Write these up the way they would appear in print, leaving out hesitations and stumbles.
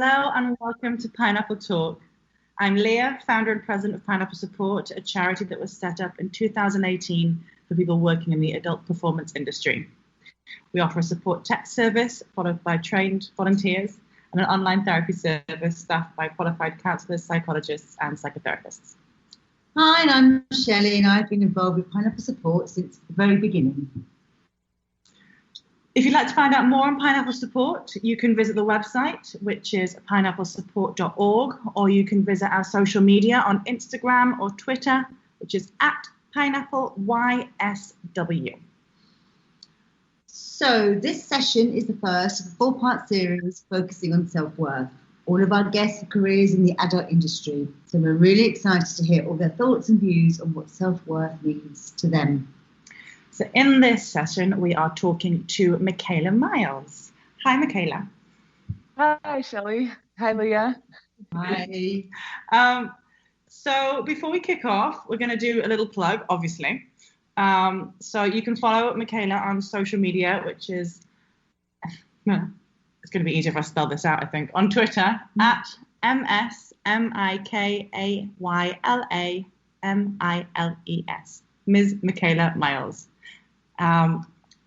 Hello and welcome to Pineapple Talk. I'm Leah, founder and president of Pineapple Support, a charity that was set up in 2018 for people working in the adult performance industry. We offer a support tech service followed by trained volunteers and an online therapy service staffed by qualified counsellors, psychologists and psychotherapists. Hi, and I'm Shelley, and I've been involved with Pineapple Support since the very beginning. If you'd like to find out more on Pineapple Support, you can visit the website, which is pineapplesupport.org, or you can visit our social media on Instagram or Twitter, which is @pineappleysw. So this session is the first of a four-part series focusing on self-worth. All of our guests have careers in the adult industry, so we're really excited to hear all their thoughts and views on what self-worth means to them. So in this session, we are talking to Mikayla Miles. Hi, Mikayla. Hi, Shelley. Hi, Leah. Hi. So before we kick off, we're going to do a little plug, obviously. So you can follow Mikayla on social media, which is, it's going to be easier if I spell this out, I think, on Twitter, @MSMikaylaymiles, Ms. Mikayla Miles.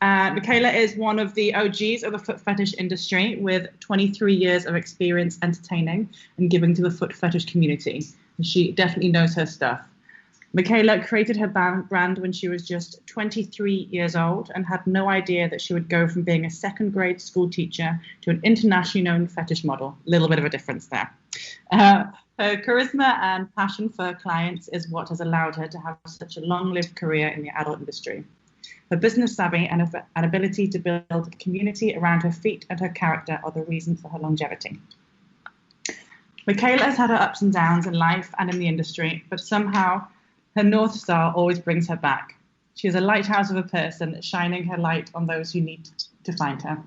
Mikayla is one of the OGs of the foot fetish industry with 23 years of experience entertaining and giving to the foot fetish community. She definitely knows her stuff. Mikayla created her brand when she was just 23 years old and had no idea that she would go from being a second grade school teacher to an internationally known fetish model. A little bit of a difference there. Her charisma and passion for clients is what has allowed her to have such a long-lived career in the adult industry. Her business savvy and ability to build a community around her feet and her character are the reason for her longevity. Mikayla has had her ups and downs in life and in the industry, but somehow her North Star always brings her back. She is a lighthouse of a person, shining her light on those who need to find her.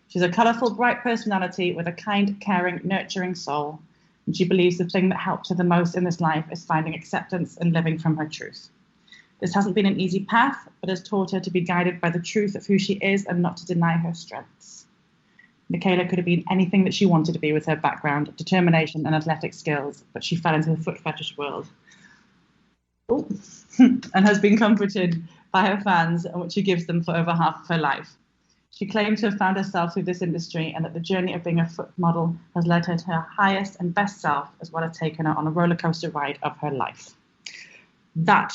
She's a colourful, bright personality with a kind, caring, nurturing soul, and she believes the thing that helps her the most in this life is finding acceptance and living from her truth. This hasn't been an easy path, but has taught her to be guided by the truth of who she is and not to deny her strengths. Mikayla could have been anything that she wanted to be with her background, determination and athletic skills, but she fell into the foot fetish world. And has been comforted by her fans, which she gives them for over half of her life. She claims to have found herself through this industry and that the journey of being a foot model has led her to her highest and best self, as well as taken her on a roller coaster ride of her life. That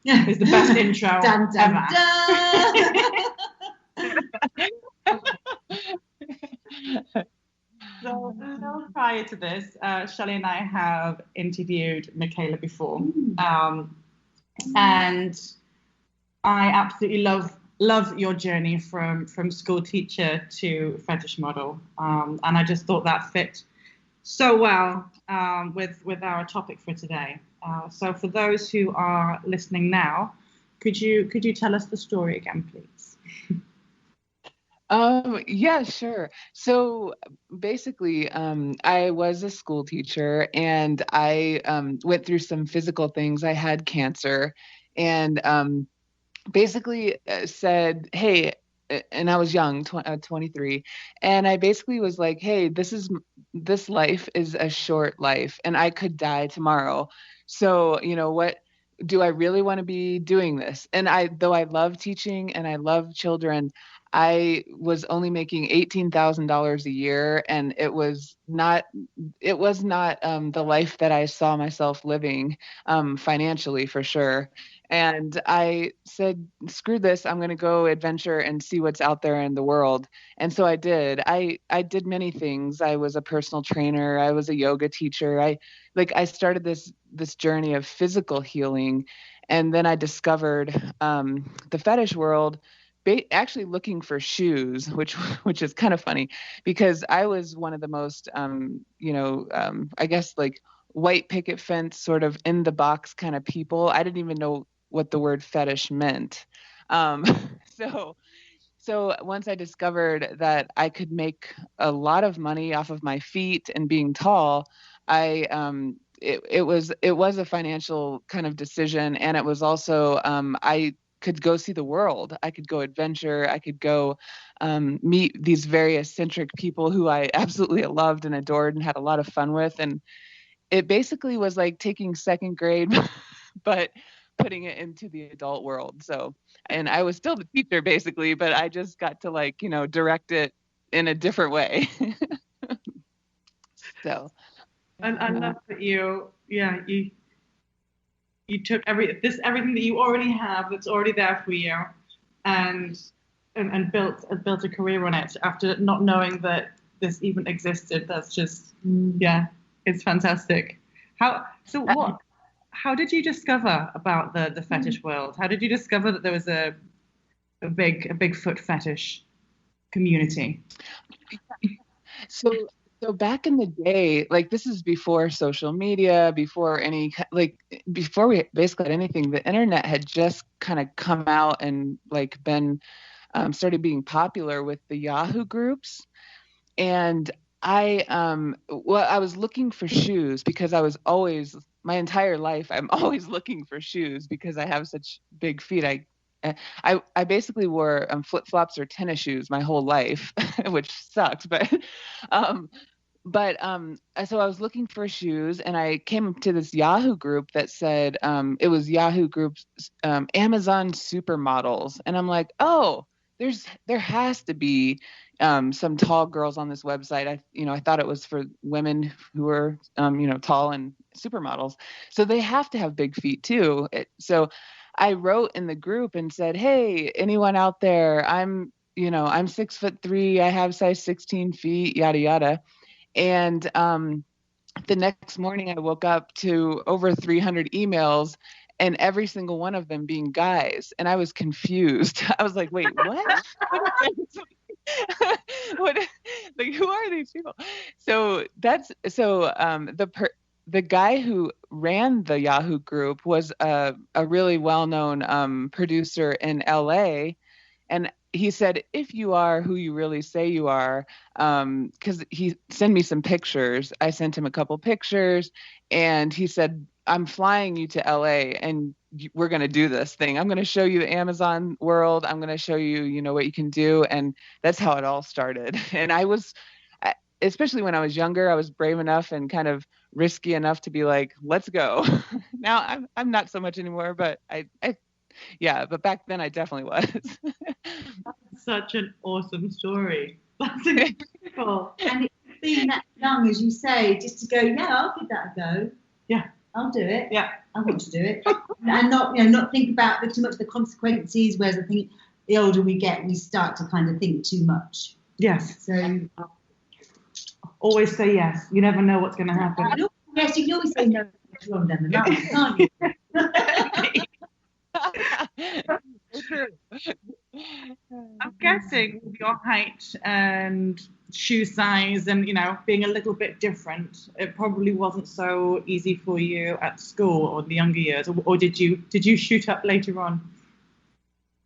is the best intro Dun, dun, ever. So prior to this, Shelley and I have interviewed Mikayla before, and I absolutely love your journey from school teacher to fetish model, and I just thought that fit so well with our topic for today. So for those who are listening now, could you tell us the story again, please? Yeah, sure. So basically, I was a school teacher and I went through some physical things. I had cancer and basically said, hey, and I was young, 23, and I basically was like, hey, this life is a short life and I could die tomorrow. So, what do I really want to be doing this? And though I love teaching and I love children, I was only making $18,000 a year, and it was not the life that I saw myself living financially, for sure. And I said, screw this, I'm going to go adventure and see what's out there in the world. And so I did. I did many things. I was a personal trainer. I was a yoga teacher. I started this journey of physical healing. And then I discovered the fetish world, actually looking for shoes, which is kind of funny because I was one of the most, I guess like white picket fence sort of in the box kind of people. I didn't even know what the word fetish meant. So once I discovered that I could make a lot of money off of my feet and being tall, it was a financial kind of decision. And it was also, I could go see the world. I could go adventure. I could go meet these very eccentric people who I absolutely loved and adored and had a lot of fun with. And it basically was like taking second grade, but putting it into the adult world. So, and I was still the teacher basically, but I just got to like, direct it in a different way. So, And I love that you took everything that you already have that's already there for you, and built a career on it after not knowing that this even existed. That's just it's fantastic. How did you discover about the fetish world? How did you discover that there was a big foot fetish community? So back in the day, like this is before social media, before before we basically had anything, the internet had just kind of come out and like been started being popular with the Yahoo Groups. And I was looking for shoes because I was always, my entire life, I'm always looking for shoes because I have such big feet. I basically wore flip-flops or tennis shoes my whole life, which sucks, so I was looking for shoes and I came to this Yahoo group that said, it was Yahoo Groups, Amazon supermodels. And I'm like, oh, there has to be, some tall girls on this website. I thought it was for women who were, tall and supermodels. So they have to have big feet too. So I wrote in the group and said, hey, anyone out there? I'm 6'3". I have size 16 feet, yada, yada. And the next morning I woke up to over 300 emails and every single one of them being guys. And I was confused. I was like, wait, what? What, like, who are these people? So the guy who ran the Yahoo group was a really well-known producer in LA. And he said, if you are who you really say you are, because he sent me some pictures. I sent him a couple pictures and he said, I'm flying you to LA and we're going to do this thing. I'm going to show you the Amazon world. I'm going to show you, what you can do. And that's how it all started. And especially when I was younger, I was brave enough and kind of risky enough to be like, let's go. Now I'm not so much anymore, but but back then I definitely was. That's such an awesome story. That's incredible. And it's being that young, as you say, just to go, yeah, I'll give that a go. Yeah. I'll do it. Yeah. I want to do it. And not think about too much the consequences, whereas I think the older we get, we start to kind of think too much. Yes. So always say yes. You never know what's going to happen. Yes, you can always say no later on down the line, can't you? I'm guessing with your height and shoe size and being a little bit different, it probably wasn't so easy for you at school or the younger years, or did you shoot up later on?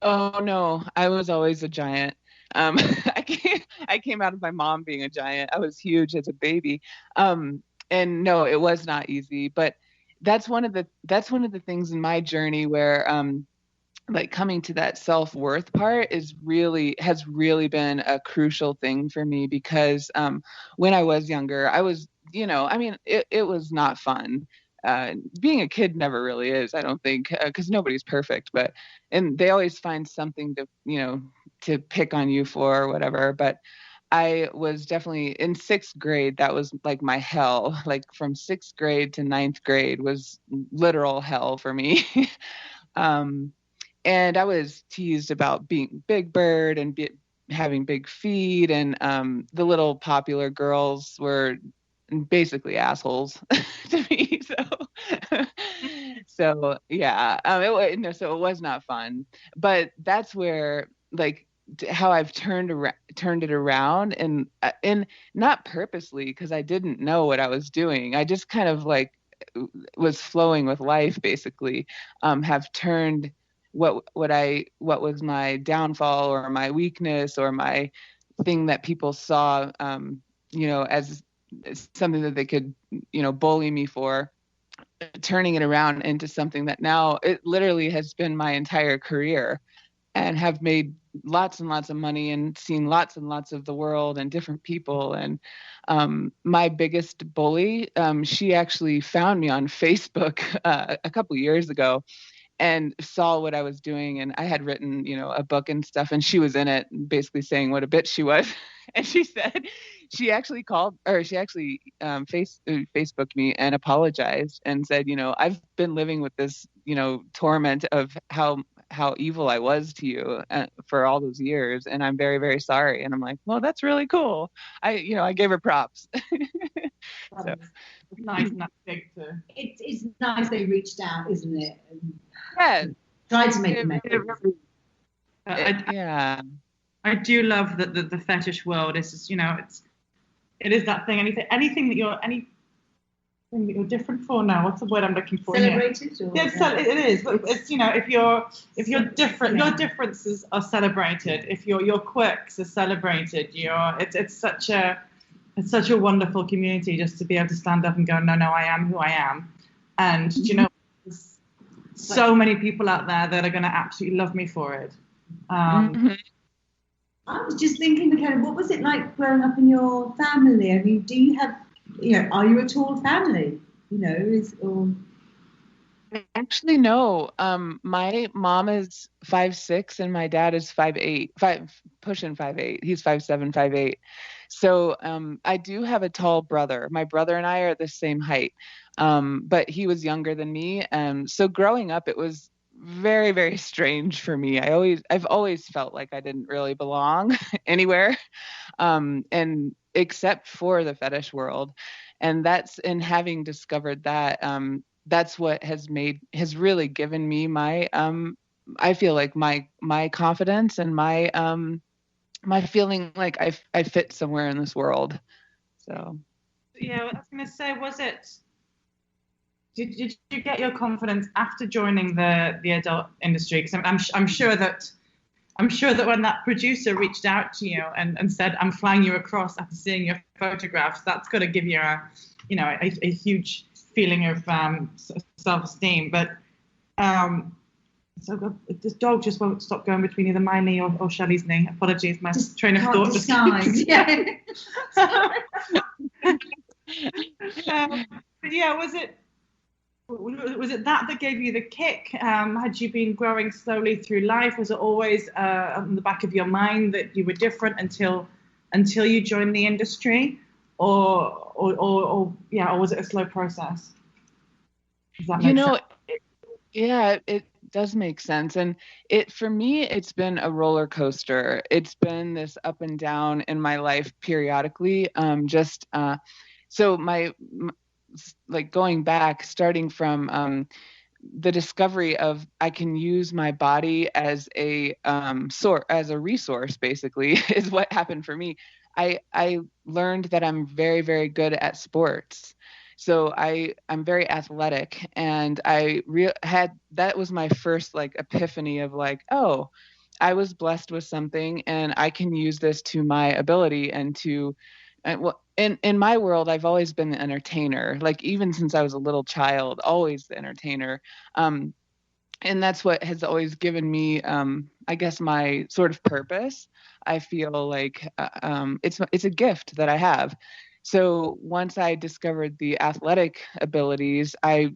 Oh no, I was always a giant. I came out of my mom being a giant. I was huge as a baby. And no, it was not easy, but that's one of the things in my journey where like coming to that self-worth part has really been a crucial thing for me because when I was younger, I was, it was not fun. Being a kid never really is, I don't think, because nobody's perfect, and they always find something to pick on you for or whatever. But I was definitely in sixth grade. That was like my hell. Like from sixth grade to ninth grade was literal hell for me. And I was teased about being Big Bird and having big feet. And the little popular girls were basically assholes to me. So yeah, so it was not fun. But that's where like how I've turned it around, and not purposely because I didn't know what I was doing. I just kind of like was flowing with life basically. Have turned what was my downfall or my weakness or my thing that people saw as something that they could bully me for, turning it around into something that now it literally has been my entire career, and have made lots and lots of money and seen lots and lots of the world and different people. And my biggest bully, she actually found me on Facebook a couple years ago and saw what I was doing. And I had written, a book and stuff, and she was in it basically saying what a bitch she was. And she said, she actually called, or she actually Facebooked me and apologized and said, I've been living with this, torment of how evil I was to you for all those years. And I'm very, very sorry. And I'm like, well, that's really cool. I gave her props. So. It's nice and that's big too. It's nice they reached out, isn't it? And Yeah. tried to make amends. Yeah. I do love that the fetish world is just, it is that thing. Anything that you're different for now. What's the word I'm looking for? Celebrated? It is. It's if you're different, your differences are celebrated. If your quirks are celebrated, it's such a wonderful community just to be able to stand up and go, no, I am who I am. And there's so many people out there that are going to absolutely love me for it. I was just thinking, Mikayla, what was it like growing up in your family? I mean, do you have, are you a tall family? Actually, no. My mom is 5'6" and my dad is 5'8", pushing 5'8". He's 5'7", 5'8". So I do have a tall brother. My brother and I are the same height, but he was younger than me. So growing up, it was very, very strange for me. I've always felt like I didn't really belong anywhere, and except for the fetish world. And having discovered that, that's what has really given me my, I feel like my confidence and my feeling like I fit somewhere in this world. So. Yeah, I was going to say, did you get your confidence after joining the adult industry? Because I'm sure that when that producer reached out to you and said, I'm flying you across after seeing your photographs, that's got to give you a huge feeling of self-esteem. But so this dog just won't stop going between either my knee or Shelley's knee. Apologies, my train of thought just yeah, was it that gave you the kick? Had you been growing slowly through life? Was it always on the back of your mind that you were different until you joined the industry, or was it a slow process? Does that make sense? Yeah, it does make sense. And for me, it's been a roller coaster. It's been this up and down in my life periodically. So like going back, starting from the discovery of I can use my body as a as a resource, basically, is what happened for me. I learned that I'm very, very good at sports. So I'm very athletic, and that was my first like epiphany of like, oh, I was blessed with something and I can use this to my ability and to, well, in my world, I've always been the entertainer, like even since I was a little child, always the entertainer. And that's what has always given me, I guess, my sort of purpose. I feel like it's a gift that I have. So once I discovered the athletic abilities, I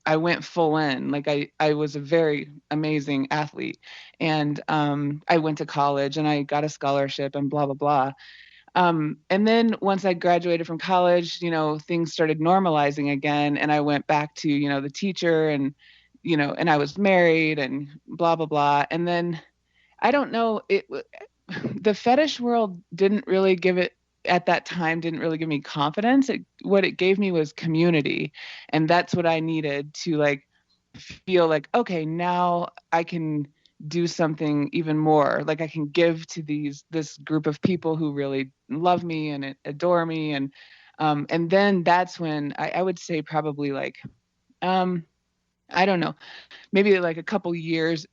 went full in. Like I was a very amazing athlete, and I went to college and I got a scholarship and blah blah blah. And then once I graduated from college, things started normalizing again, and I went back to the teacher, and and I was married and blah blah blah. And then I don't know, the fetish world didn't really give it at that time didn't really give me confidence. What it gave me was community, and that's what I needed to like feel like, okay, now I can do something even more. Like I can give to this group of people who really love me and adore me, and then that's when I would say probably like I don't know, maybe like a couple years